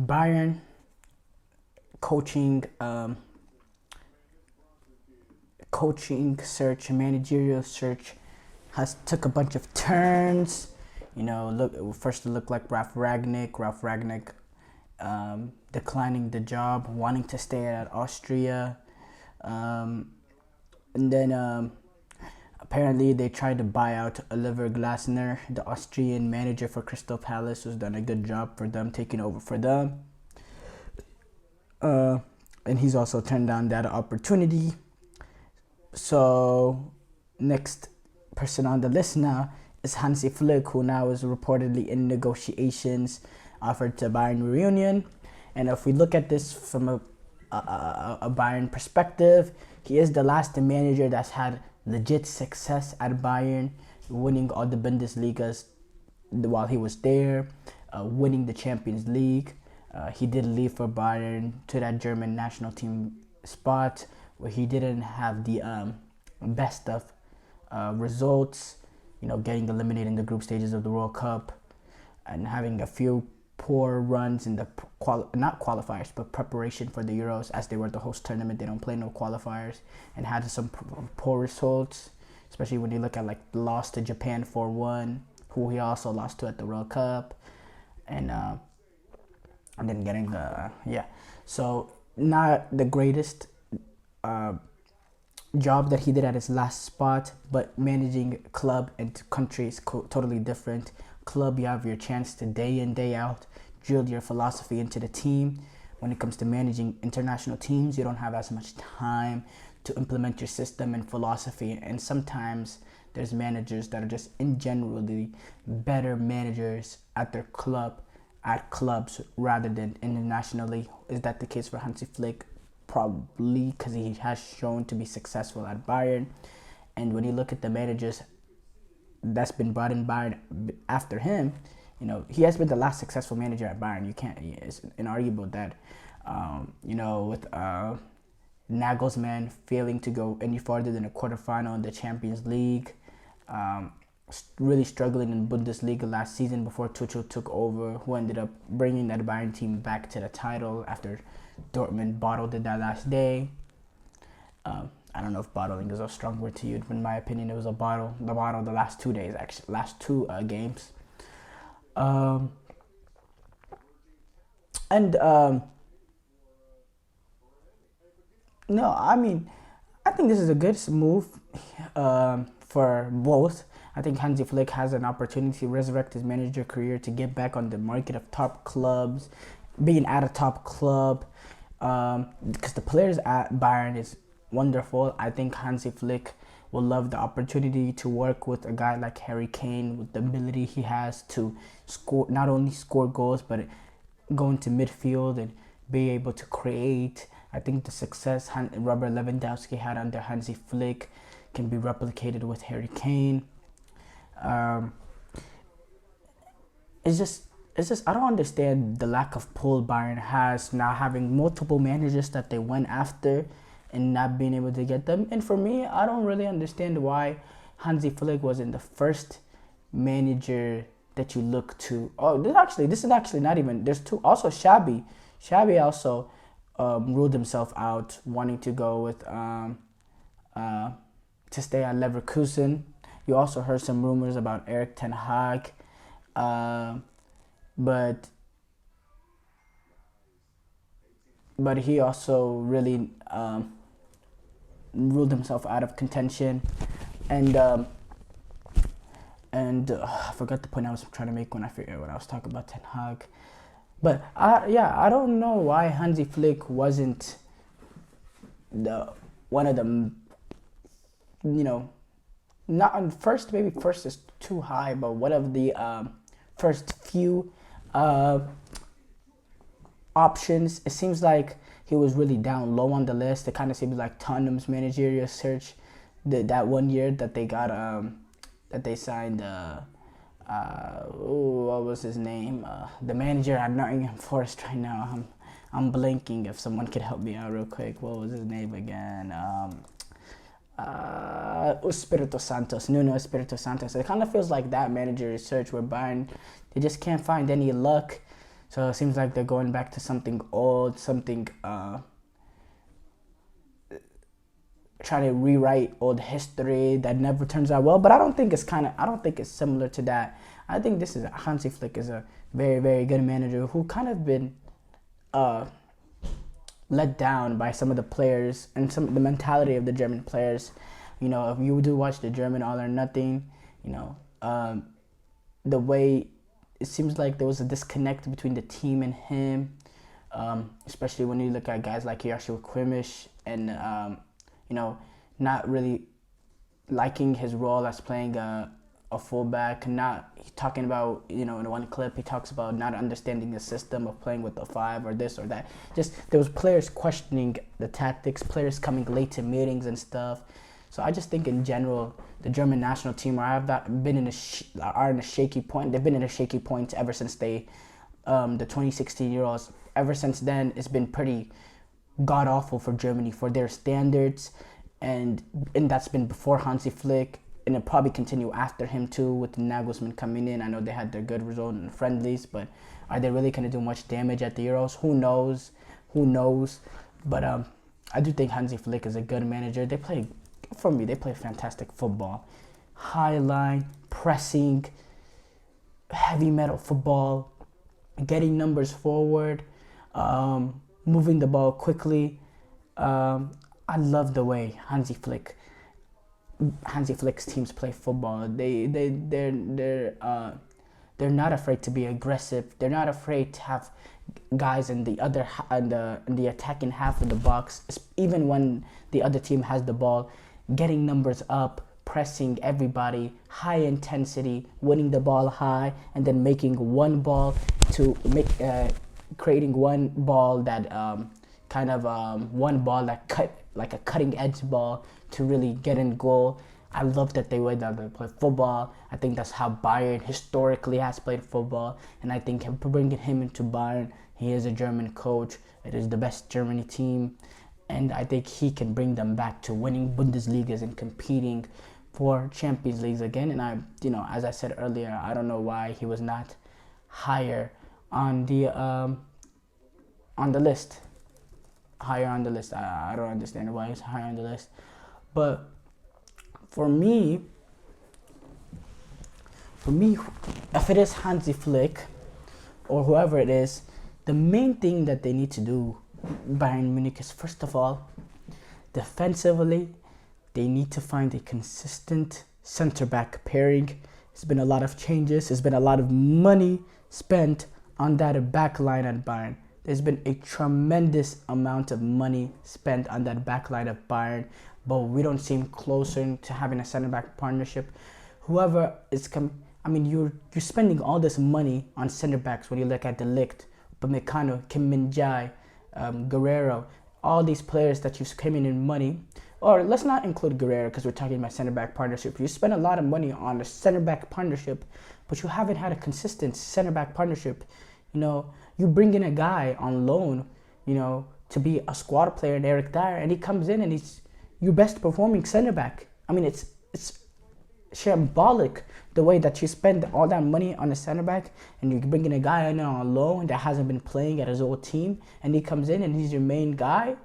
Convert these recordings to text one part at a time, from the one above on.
Bayern coaching search, managerial search has took a bunch of turns. First it looked like Ralf Ragnick declining the job, wanting to stay at Austria, and then apparently they tried to buy out Oliver Glasner, the Austrian manager for Crystal Palace, who's done a good job for them, taking over for them. And he's also turned down that opportunity. So next person on the list now is Hansi Flick, who now is reportedly in negotiations, offered to Bayern Munich. And if we look at this from a Bayern perspective, he is the last manager that's had legit success at Bayern, winning all the Bundesligas while he was there, winning the Champions League. He did leave for Bayern to that German national team spot where he didn't have the best of results, getting eliminated in the group stages of the World Cup and having a few poor runs in the not qualifiers but preparation for the Euros, as they were the host tournament. They don't play no qualifiers, and had some poor results, especially when you look at like the loss to Japan 4-1, who he also lost to at the World Cup, and then getting so not the greatest job that he did at his last spot, but managing club and country is totally different. Club, you have your chance to day in, day out drill your philosophy into the team. When it comes to managing international teams, you don't have as much time to implement your system and philosophy, and sometimes there's managers that are just in generally better managers at their clubs rather than internationally. Is that the case for Hansi Flick? Probably, because he has shown to be successful at Bayern. And when you look at the managers that's been brought in Bayern after him, he has been the last successful manager at Bayern. It's inarguable that, with Nagelsmann failing to go any farther than a quarterfinal in the Champions League, really struggling in Bundesliga last season before Tuchel took over, who ended up bringing that Bayern team back to the title after Dortmund bottled it that last day. I don't know if bottling is a strong word to use, but in my opinion, it was a bottle. The last 2 days, actually, last two games. No, I think this is a good move for both. I think Hansi Flick has an opportunity to resurrect his manager career, to get back on the market of top clubs, being at a top club, because the players at Bayern is wonderful. I think Hansi Flick will love the opportunity to work with a guy like Harry Kane, with the ability he has to score, not only score goals, but go into midfield and be able to create. I think the success Robert Lewandowski had under Hansi Flick can be replicated with Harry Kane. It's just I don't understand the lack of pull Bayern has now, having multiple managers that they went after and not being able to get them. And for me, I don't really understand why Hansi Flick wasn't the first manager that you look to. Oh, this is actually not even. There's two. Also, Xabi also ruled himself out, wanting to go with to stay at Leverkusen. You also heard some rumors about Erik ten Hag, but he also really ruled himself out of contention, and I forgot the point I was trying to make when I was talking about Ten Hag. But I don't know why Hansi Flick wasn't one of the, not on first, maybe first is too high, but one of the first few options. It seems like he was really down low on the list. It kind of seems like Tottenham's managerial search that 1 year that they got that they signed what was his name? The manager at Nottingham Forest right now. I'm blanking. If someone could help me out real quick. What was his name again? Nuno Espirito Santos. It kind of feels like that managerial search where Bayern, they just can't find any luck So it seems like they're going back to something old, something trying to rewrite old history that never turns out well. But I don't think it's similar to that. I think Hansi Flick is a very, very good manager who kind of been let down by some of the players and some of the mentality of the German players. You know, if you do watch the German All or Nothing, you know, the way it seems like there was a disconnect between the team and him, especially when you look at guys like Joshua Kimmich and, you know, not really liking his role as playing a fullback, talking about, you know, in one clip he talks about not understanding the system of playing with the 5 or this or that. Just there was players questioning the tactics, players coming late to meetings and stuff. So I just think in general the German national team are in a shaky point. They've been in a shaky point ever since the 2016 Euros. Ever since then, it's been pretty god awful for Germany for their standards, and that's been before Hansi Flick. And it'll probably continue after him too, with Nagelsmann coming in. I know they had their good result in the friendlies, but are they really going to do much damage at the Euros? Who knows? But I do think Hansi Flick is a good manager. They play fantastic football. High line, pressing, heavy metal football, getting numbers forward, moving the ball quickly. I love the way Hansi Flick's teams play football. They're not afraid to be aggressive. They're not afraid to have guys in the attacking half of the box, even when the other team has the ball, getting numbers up, pressing everybody, high intensity, winning the ball high, and then creating one ball that one ball that cut like a cutting edge ball to really get in goal. I love that they play football. I think that's how Bayern historically has played football, and I think bringing him into Bayern, he is a German coach. It is the best Germany team, and I think he can bring them back to winning Bundesligas and competing for Champions Leagues again. And as I said earlier, I don't know why he was not higher on the list. I don't understand why he's higher on the list. But for me, if it is Hansi Flick or whoever it is, the main thing that they need to do, Bayern Munich, is first of all, defensively, they need to find a consistent center-back pairing. There's been a lot of changes. There's been a lot of money spent on that back line at Bayern. There's been a tremendous amount of money spent on that back line of Bayern, but we don't seem closer to having a center-back partnership. Whoever is you're spending all this money on center-backs when you look at De Ligt, Upamecano, Kim Min-jae, Guerrero, all these players that you've came in money. Or let's not include Guerrero because we're talking about center-back partnership. You spend a lot of money on a center-back partnership, but you haven't had a consistent center-back partnership. You bring in a guy on loan, to be a squad player in Eric Dyer, and he comes in and he's your best performing center-back. It's shambolic the way that you spend all that money on a center-back, and you bring in a guy on loan that hasn't been playing at his old team, and he comes in and he's your main guy.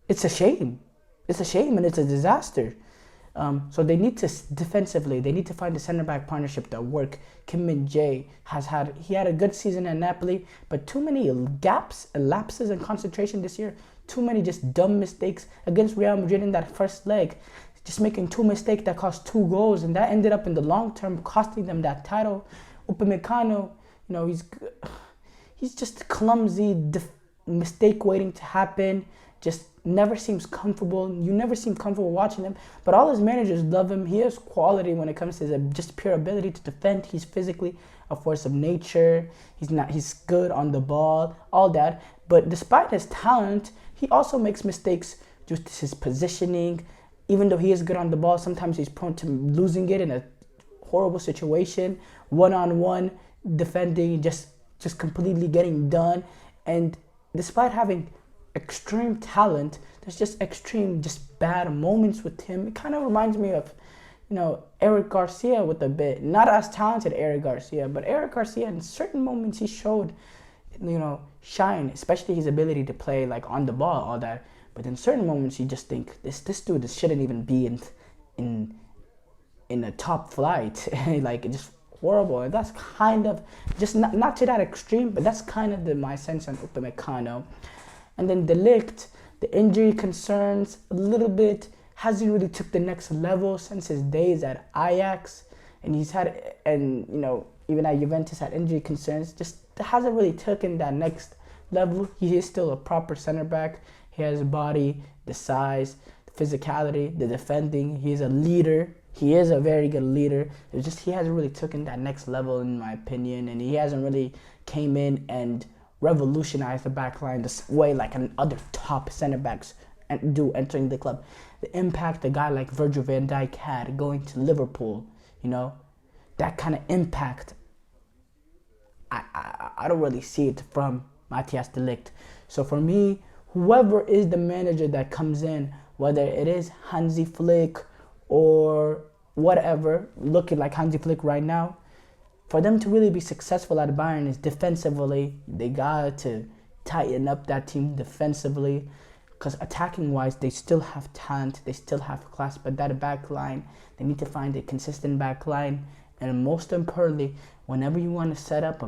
It's a shame. And it's a disaster. So they need to, defensively, they need to find a center-back partnership that work. Kim Min-jae had a good season at Napoli, but too many gaps and lapses in concentration this year. Too many just dumb mistakes against Real Madrid in that first leg. Just making 2 mistakes that cost 2 goals, and that ended up in the long term costing them that title. Upamecano, he's just clumsy, mistake waiting to happen. Just never seems comfortable. You never seem comfortable watching him. But all his managers love him. He has quality when it comes to his just pure ability to defend. He's physically a force of nature. He's good on the ball, all that. But despite his talent, he also makes mistakes due to his positioning. Even though he is good on the ball, sometimes he's prone to losing it in a horrible situation, one-on-one defending, just completely getting done. And despite having extreme talent, there's just extreme, just bad moments with him. It kind of reminds me of, Eric Garcia with a bit, not as talented Eric Garcia, but Eric Garcia in certain moments he showed, shine, especially his ability to play like on the ball, all that. But in certain moments you just think this dude shouldn't even be in a top flight, like just horrible. And that's kind of just not to that extreme, but that's kind of my sense on Upamecano. And then De Ligt, the injury concerns a little bit. Hasn't really took the next level since his days at Ajax, and even at Juventus had injury concerns. Just hasn't really taken that next level. He is still a proper center back. He has the body, the size, the physicality, the defending. He's a leader. He is a very good leader. It's just he hasn't really taken that next level in my opinion, and he hasn't really came in and revolutionized the back line the way like other top center backs do entering the club. The impact a guy like Virgil van Dijk had going to Liverpool, that kind of impact, I don't really see it from Matthias de Ligt. So for me, whoever is the manager that comes in, whether it is Hansi Flick or whatever, looking like Hansi Flick right now, for them to really be successful at Bayern is defensively, they got to tighten up that team defensively. Because attacking-wise, they still have talent, they still have class, but that back line, they need to find a consistent back line. And most importantly, whenever you want to set up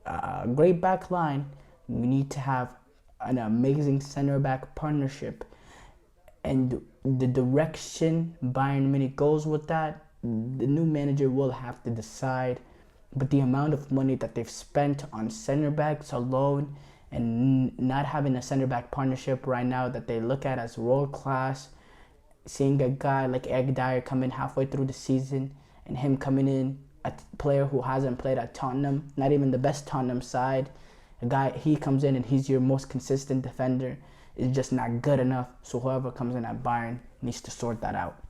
a great back line, you need to have an amazing center-back partnership. And the direction Bayern Munich goes with that, the new manager will have to decide. But the amount of money that they've spent on center-backs alone, and not having a center-back partnership right now that they look at as world-class, seeing a guy like Eric Dyer come in halfway through the season, and him coming in, a player who hasn't played at Tottenham, not even the best Tottenham side, he comes in and he's your most consistent defender, is just not good enough. So whoever comes in at Bayern needs to sort that out.